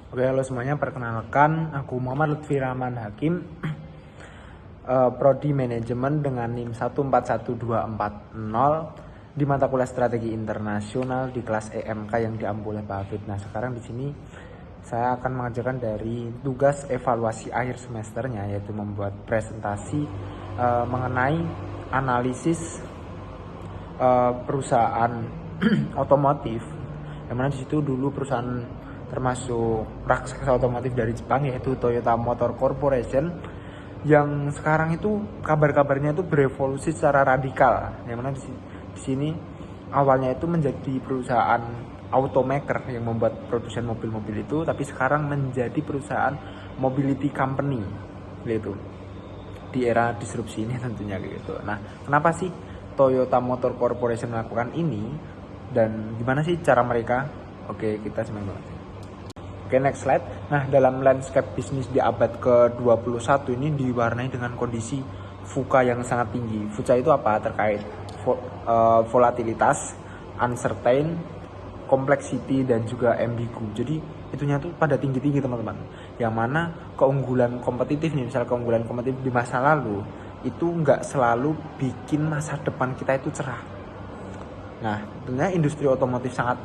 Oke, halo semuanya, perkenalkan aku Muhammad Lutfi Rahman Hakim, Prodi Manajemen dengan NIM 141240 di mata kuliah Strategi Internasional di kelas EMK yang diampu oleh Pak Hafid. Nah, sekarang di sini saya akan mengajarkan dari tugas evaluasi akhir semesternya, yaitu membuat presentasi mengenai analisis perusahaan otomotif, yang mana di situ dulu perusahaan termasuk raksasa otomotif dari Jepang yaitu Toyota Motor Corporation, yang sekarang itu kabar-kabarnya itu berevolusi secara radikal, yang mana di sini awalnya itu menjadi perusahaan automaker yang membuat produsen mobil-mobil itu, tapi sekarang menjadi perusahaan mobility company gitu di era disrupsi ini tentunya gitu. Nah, kenapa sih Toyota Motor Corporation melakukan ini dan gimana sih cara mereka? Oke, kita semuanya. Oke, next slide. Nah, dalam landscape bisnis di abad ke-21 ini diwarnai dengan kondisi VUCA yang sangat tinggi. VUCA itu apa? Terkait volatilitas, uncertain, complexity, dan juga ambigu. Jadi, itunya tuh pada tinggi-tinggi, teman-teman. Yang mana keunggulan kompetitif nih, misal keunggulan kompetitif di masa lalu, itu nggak selalu bikin masa depan kita itu cerah. Nah, tentunya industri otomotif saat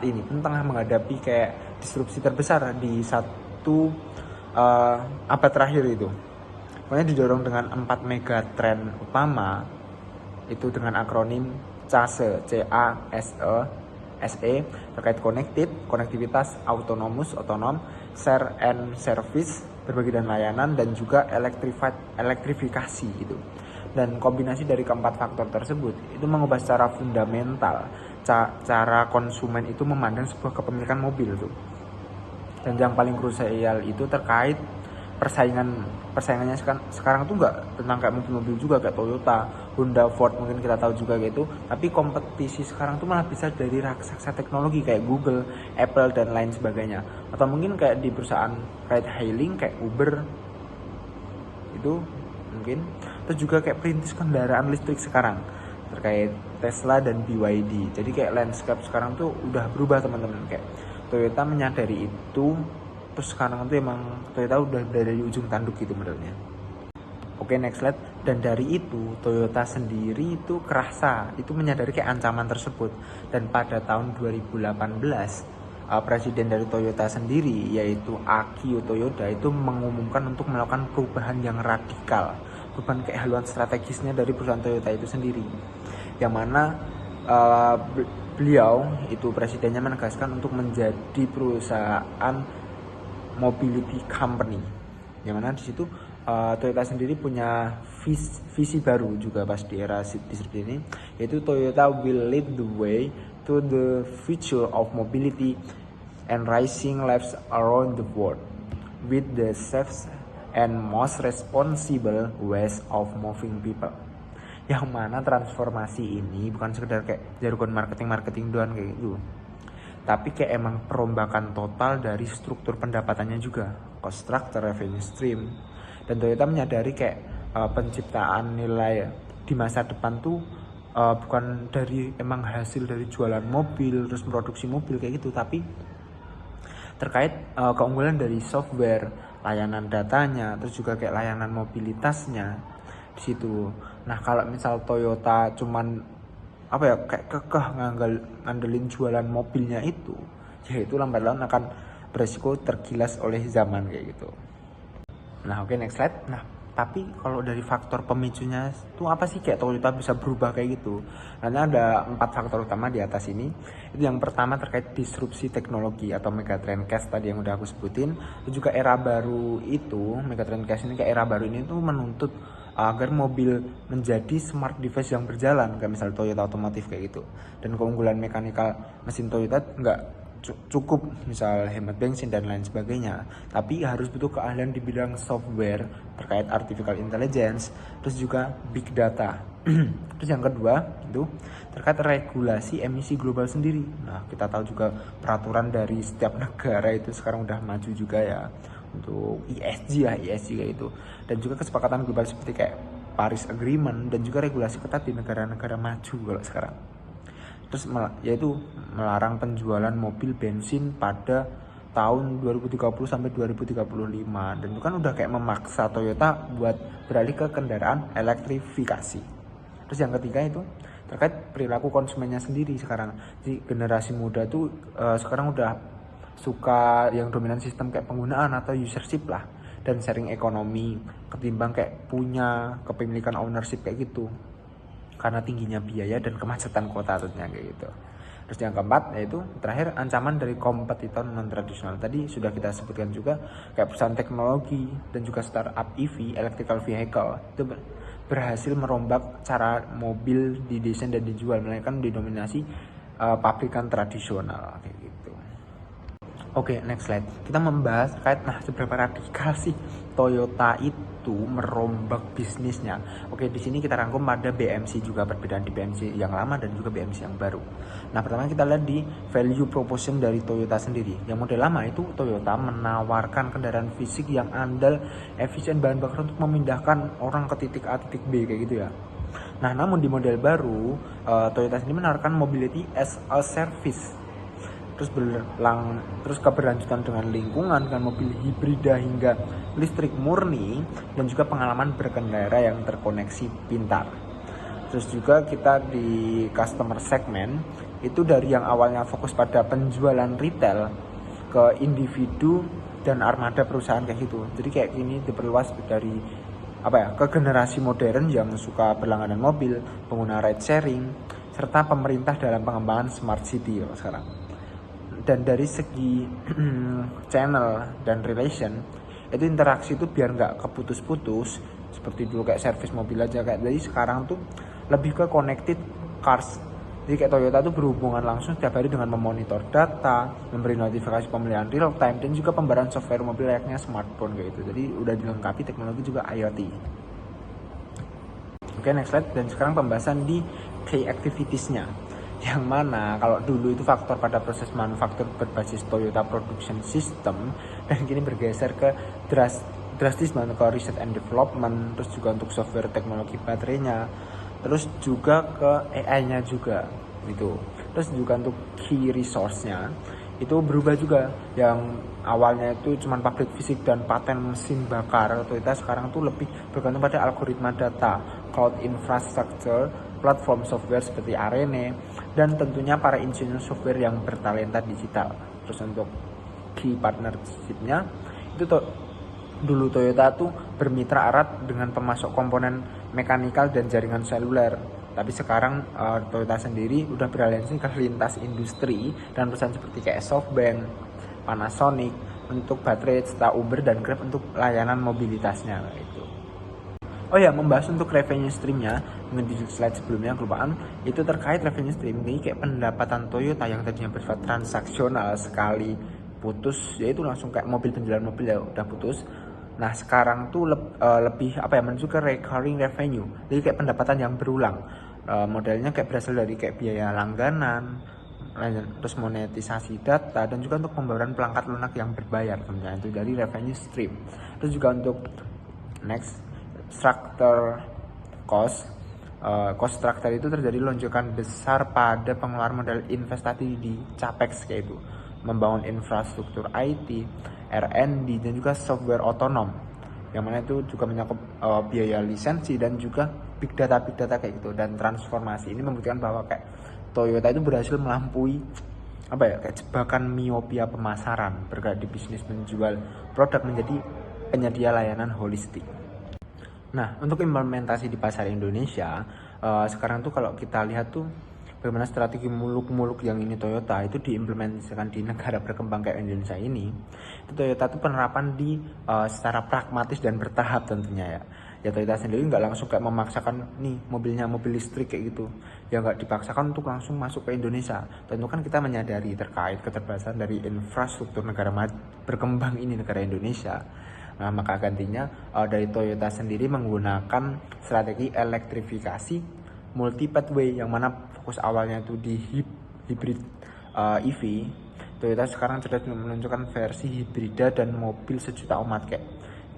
ini pun tengah menghadapi kayak disrupsi terbesar di satu abad terakhir itu. Pokoknya didorong dengan 4 mega trend utama, itu dengan akronim CASE, CASE, terkait konektivitas, otonom, share and service, berbagi dan layanan, dan juga elektrifikasi gitu. Dan kombinasi dari keempat faktor tersebut itu mengubah secara fundamental cara konsumen itu memandang sebuah kepemilikan mobil tuh. Dan yang paling krusial itu terkait persaingannya sekarang tuh nggak tentang kayak mobil-mobil juga kayak Toyota, Honda, Ford mungkin kita tahu juga gitu. Tapi kompetisi sekarang tuh malah bisa dari raksasa teknologi kayak Google, Apple, dan lain sebagainya. Atau mungkin kayak di perusahaan ride hailing kayak Uber itu mungkin. Terus juga kayak perintis kendaraan listrik sekarang terkait Tesla dan BYD. Jadi kayak landscape sekarang tuh udah berubah, teman-teman. Kayak Toyota menyadari itu, terus sekarang tuh emang Toyota udah dari ujung tanduk gitu modelnya. Oke, next slide. Dan dari itu Toyota sendiri itu kerasa, itu menyadari kayak ancaman tersebut. Dan pada tahun 2018 presiden dari Toyota sendiri yaitu Akio Toyoda itu mengumumkan untuk melakukan perubahan yang radikal, perubahan kayak haluan strategisnya dari perusahaan Toyota itu sendiri, yang mana beliau itu presidennya menegaskan untuk menjadi perusahaan mobility company, yang mana di situ Toyota sendiri punya visi baru juga pas di era disrupsi ini, yaitu Toyota will lead the way to the future of mobility and rising lives around the world with the safest and most responsible ways of moving people. Yang mana transformasi ini bukan sekedar kayak jargon marketing doang kayak gitu, tapi kayak emang perombakan total dari struktur pendapatannya juga, cost structure, revenue stream. Dan Toyota menyadari kayak penciptaan nilai di masa depan tuh bukan dari emang hasil dari jualan mobil terus produksi mobil kayak gitu, tapi terkait keunggulan dari software, layanan datanya, terus juga kayak layanan mobilitasnya di situ. Nah, kalau misal Toyota cuman kayak kekeh ngandelin jualan mobilnya itu, ya itu lambat laun akan beresiko tergilas oleh zaman kayak gitu. Nah, oke, next slide. Nah, tapi kalau dari faktor pemicunya itu apa sih kayak Toyota bisa berubah kayak gitu? Karena ada 4 faktor utama di atas ini. Itu yang pertama terkait disrupsi teknologi atau megatrend cash tadi yang udah aku sebutin. Itu juga era baru itu, megatrend cash ini kayak era baru ini tuh menuntut agar mobil menjadi smart device yang berjalan, kayak misal Toyota otomotif kayak gitu. Dan keunggulan mekanikal mesin Toyota nggak cukup misal hemat bensin dan lain sebagainya, tapi harus butuh keahlian di bidang software terkait artificial intelligence, terus juga big data. Terus yang kedua itu terkait regulasi emisi global sendiri. Nah, kita tahu juga peraturan dari setiap negara itu sekarang udah maju juga ya untuk ESG kayak itu, dan juga kesepakatan global seperti kayak Paris Agreement dan juga regulasi ketat di negara-negara maju kalau sekarang. Terus yaitu melarang penjualan mobil bensin pada tahun 2030 sampai 2035, dan itu kan udah kayak memaksa Toyota buat beralih ke kendaraan elektrifikasi. Terus yang ketiga itu terkait perilaku konsumennya sendiri sekarang. Jadi generasi muda tuh sekarang udah suka yang dominan sistem kayak penggunaan atau usership lah, dan sharing ekonomi ketimbang kayak punya kepemilikan ownership kayak gitu, karena tingginya biaya dan kemacetan kota tentunya kayak gitu. Terus yang keempat yaitu terakhir, ancaman dari kompetitor non tradisional. Tadi sudah kita sebutkan juga kayak perusahaan teknologi dan juga startup EV, electrical vehicle, itu berhasil merombak cara mobil didesain dan dijual, melainkan didominasi pabrikan tradisional kayak gitu. Oke, next slide. Kita membahas terkait seberapa radikal sih Toyota itu merombak bisnisnya. Oke, di sini kita rangkum pada BMC juga, perbedaan di BMC yang lama dan juga BMC yang baru. Nah, pertama kita lihat di value proposition dari Toyota sendiri. Yang model lama itu Toyota menawarkan kendaraan fisik yang andal, efisien bahan bakar untuk memindahkan orang ke titik A titik B kayak gitu ya. Nah, namun di model baru Toyota sendiri menawarkan mobility as a service. Terus keberlanjutan dengan lingkungan, dengan mobil hibrida hingga listrik murni, dan juga pengalaman berkendara yang terkoneksi pintar. Terus juga kita di customer segment itu dari yang awalnya fokus pada penjualan retail ke individu dan armada perusahaan kayak gitu. Jadi kayak gini diperluas dari ke generasi modern yang suka berlangganan mobil, pengguna ride sharing, serta pemerintah dalam pengembangan smart city sekarang. Dan dari segi channel dan relation itu interaksi itu biar nggak keputus-putus seperti dulu kayak servis mobil aja, kayak dari sekarang tuh lebih ke connected cars. Jadi kayak Toyota tuh berhubungan langsung setiap hari dengan memonitor data, memberi notifikasi pemeliharaan real time, dan juga pembaruan software mobil layaknya smartphone kayak gitu. Jadi udah dilengkapi teknologi juga IoT. Oke, next slide. Dan sekarang pembahasan di key activitiesnya, yang mana kalau dulu itu faktor pada proses manufaktur berbasis Toyota Production System, dan kini bergeser ke drastis banget ke research and development, terus juga untuk software teknologi baterainya, terus juga ke AI-nya juga gitu. Terus juga untuk key resource-nya itu berubah juga, yang awalnya itu cuma pabrik fisik dan paten mesin bakar. Toyota sekarang tuh lebih bergantung pada algoritma data, cloud infrastructure, platform software seperti Arene, dan tentunya para insinyur software yang bertalenta digital. Terus untuk key partnership-nya itu dulu Toyota tuh bermitra erat dengan pemasok komponen mekanikal dan jaringan seluler. Tapi sekarang Toyota sendiri udah beraliansi ke lintas industri dan perusahaan seperti kayak SoftBank, Panasonic untuk baterai, serta Uber dan Grab untuk layanan mobilitasnya gitu. Oh ya, membahas untuk revenue streamnya, di slide sebelumnya kelupaan, itu terkait revenue stream ini kayak pendapatan Toyota yang tadinya bersifat transaksional sekali putus, yaitu langsung kayak mobil, penjualan mobil ya udah putus. Nah sekarang tuh lebih menuju ke recurring revenue, jadi kayak pendapatan yang berulang. Modelnya kayak berasal dari kayak biaya langganan, terus monetisasi data, dan juga untuk pembayaran pelangkat lunak yang berbayar tentunya, itu dari revenue stream. Terus juga untuk next structure cost structure itu terjadi lonjakan besar pada pengeluaran modal investasi di capex, kayak itu membangun infrastruktur IT, R&D, dan juga software otonom, yang mana itu juga mencakup biaya lisensi dan juga big data kayak gitu. Dan transformasi ini membuktikan bahwa kayak Toyota itu berhasil melampaui kayak jebakan miopia pemasaran, bergerak di bisnis menjual produk menjadi penyedia layanan holistik. Nah, untuk implementasi di pasar Indonesia, sekarang tuh kalau kita lihat tuh bagaimana strategi muluk-muluk yang ini Toyota itu diimplementasikan di negara berkembang kayak Indonesia ini. Itu Toyota tuh penerapan di secara pragmatis dan bertahap tentunya ya. Ya Toyota sendiri nggak langsung kayak memaksakan nih mobilnya mobil listrik kayak gitu. Ya nggak dipaksakan untuk langsung masuk ke Indonesia. Tentu kan kita menyadari terkait keterbatasan dari infrastruktur negara berkembang ini, negara Indonesia. Nah, maka gantinya dari Toyota sendiri menggunakan strategi elektrifikasi multi pathway, yang mana fokus awalnya itu di hybrid EV. Toyota sekarang sudah menunjukkan versi hibrida dan mobil sejuta umat kayak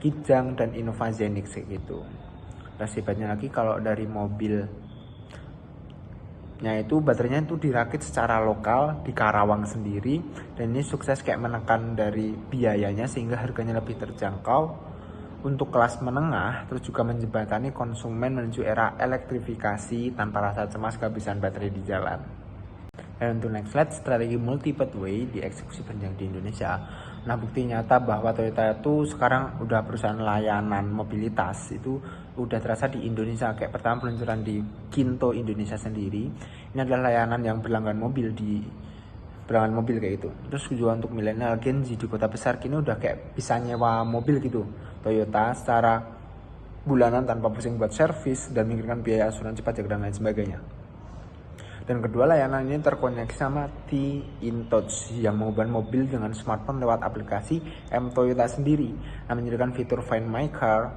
Kijang dan Innova Zenix gitu. Terus hebatnya lagi kalau dari mobil itu baterainya itu dirakit secara lokal di Karawang sendiri, dan ini sukses kayak menekan dari biayanya sehingga harganya lebih terjangkau untuk kelas menengah, terus juga menjembatani konsumen menuju era elektrifikasi tanpa rasa cemas kehabisan baterai di jalan. Dan untuk next slide, strategi multi-pathway dieksekusi berjenjang di Indonesia. Nah, bukti nyata bahwa Toyota itu sekarang udah perusahaan layanan mobilitas itu udah terasa di Indonesia. Kayak pertama peluncuran di Kinto Indonesia sendiri. Ini adalah layanan yang berlangganan mobil kayak gitu. Terus juga untuk milenial Gen Z di kota besar kini udah kayak bisa nyewa mobil gitu Toyota secara bulanan tanpa pusing buat servis dan mikirkan biaya asuransi pajak dan lain sebagainya. Dan kedua, layanan ini terkoneksi sama T-InTouch yang mengubah mobil dengan smartphone lewat aplikasi M Toyota sendiri. Nah, menyediakan fitur Find My Car,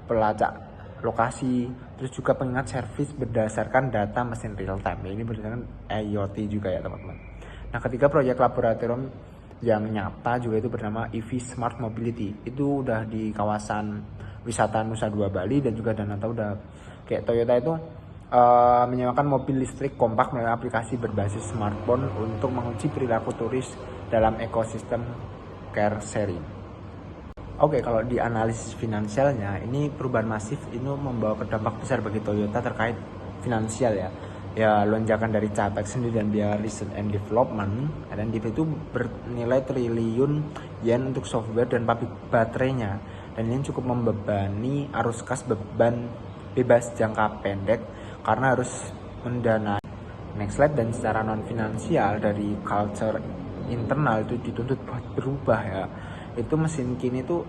pelacak lokasi, terus juga pengingat servis berdasarkan data mesin real time. Ini berdasarkan IoT juga ya teman-teman. Nah, ketiga, proyek laboratorium yang nyata juga itu bernama EV Smart Mobility. Itu udah di kawasan wisata Nusa Dua Bali, dan juga Danata udah kayak Toyota itu menyewakan mobil listrik kompak melalui aplikasi berbasis smartphone untuk menguji perilaku turis dalam ekosistem car sharing. Oke, kalau di analisis finansialnya, ini perubahan masif ini membawa dampak besar bagi Toyota terkait finansial ya. Ya, lonjakan dari capex sendiri dan biaya research and development R&D itu bernilai triliun yen untuk software dan pabrik baterainya, dan ini cukup membebani arus kas beban bebas jangka pendek karena harus mendanai. Next slide. Dan secara non finansial dari culture internal itu dituntut buat berubah ya. Itu mesin kini tuh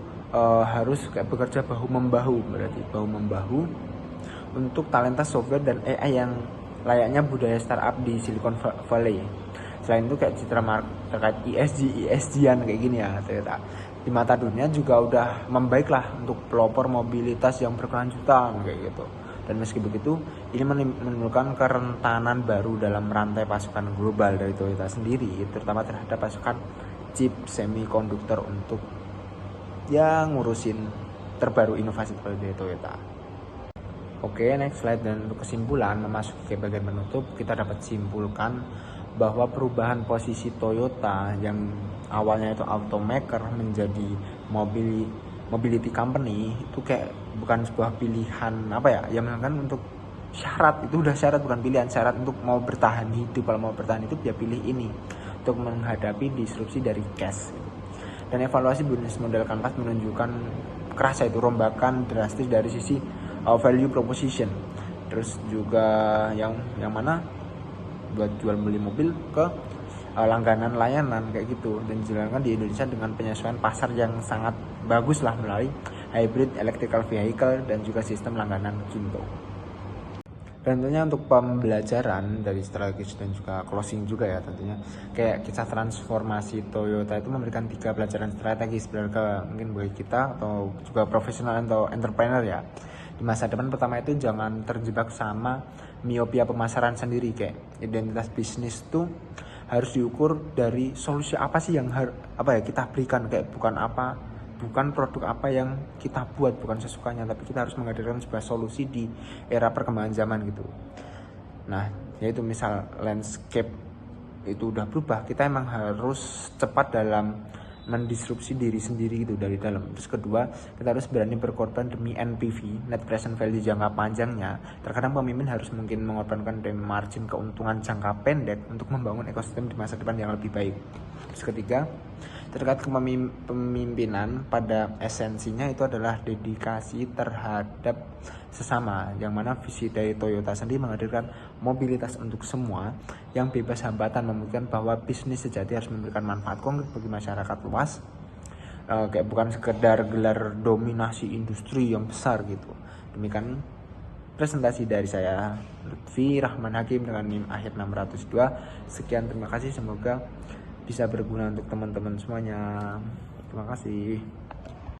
harus kayak bekerja bahu membahu, berarti bahu membahu untuk talenta software dan AI yang layaknya budaya startup di Silicon Valley. Selain itu kayak citra mark terkait ESG-an kayak gini ya ternyata di mata dunia juga udah membaik lah untuk pelopor mobilitas yang berkelanjutan kayak gitu. Dan meski begitu, ini menimbulkan kerentanan baru dalam rantai pasokan global dari Toyota sendiri, terutama terhadap pasokan chip semikonduktor untuk yang ngurusin terbaru inovasi dari Toyota. Oke, next slide. Dan untuk kesimpulan, memasuki ke bagian penutup, kita dapat simpulkan bahwa perubahan posisi Toyota yang awalnya itu automaker menjadi mobility company itu kayak bukan sebuah pilihan yang kan untuk syarat, itu udah syarat bukan pilihan, syarat untuk mau bertahan hidup. Kalau mau bertahan hidup ya pilih ini untuk menghadapi disrupsi dari cash. Dan evaluasi bisnis model Kanvas menunjukkan kerasa itu rombakan drastis dari sisi value proposition, terus juga yang mana buat jual beli mobil ke langganan layanan kayak gitu, dan dijalankan di Indonesia dengan penyesuaian pasar yang sangat bagus lah melalui hybrid electrical vehicle dan juga sistem langganan Kinto. Dan tentunya untuk pembelajaran dari strategis dan juga closing juga ya, tentunya kayak kisah transformasi Toyota itu memberikan 3 pelajaran strategis mungkin bagi kita atau juga profesional atau entrepreneur ya di masa depan. Pertama itu jangan terjebak sama miopia pemasaran sendiri, kayak identitas bisnis tuh harus diukur dari solusi apa sih yang kita berikan, kayak bukan produk apa yang kita buat, bukan sesukanya, tapi kita harus menghadirkan sebuah solusi di era perkembangan zaman gitu. Nah, yaitu misal landscape itu udah berubah, kita emang harus cepat dalam mendisrupsi diri sendiri gitu dari dalam. Terus kedua, kita harus berani berkorban demi NPV, net present value jangka panjangnya. Terkadang pemimpin harus mungkin mengorbankan demi margin keuntungan jangka pendek untuk membangun ekosistem di masa depan yang lebih baik. Terus ketiga, terkait kepemimpinan pada esensinya itu adalah dedikasi terhadap sesama, yang mana visi dari Toyota sendiri menghadirkan mobilitas untuk semua yang bebas hambatan, membuktikan bahwa bisnis sejati harus memberikan manfaat konkret bagi masyarakat luas, kayak bukan sekedar gelar dominasi industri yang besar gitu. Demikian presentasi dari saya, Lutfi Rahman Hakim dengan NIM akhir 602. Sekian, terima kasih, semoga bisa berguna untuk teman-teman semuanya. Terima kasih.